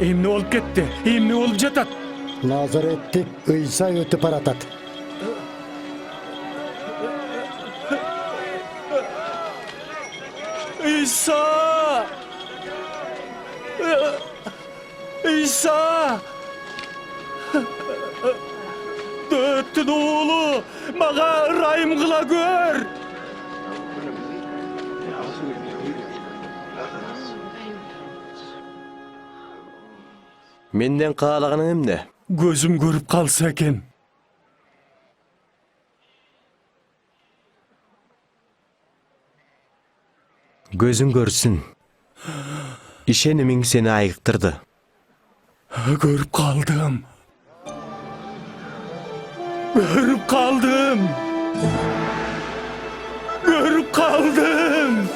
Emne olup ketdi, emne olup jatat. Nazaretlik İsa ötüp aratat. İsa! İsa! Döttün oğlu, mağa rahim kıla gör. Menden kaalaganing emne? Gözüm görüp kalsa eken. Gözün görsün. İşeniming seni ayıktırdı. Görüp kaldım. Görüp kaldım. Görüp kaldım.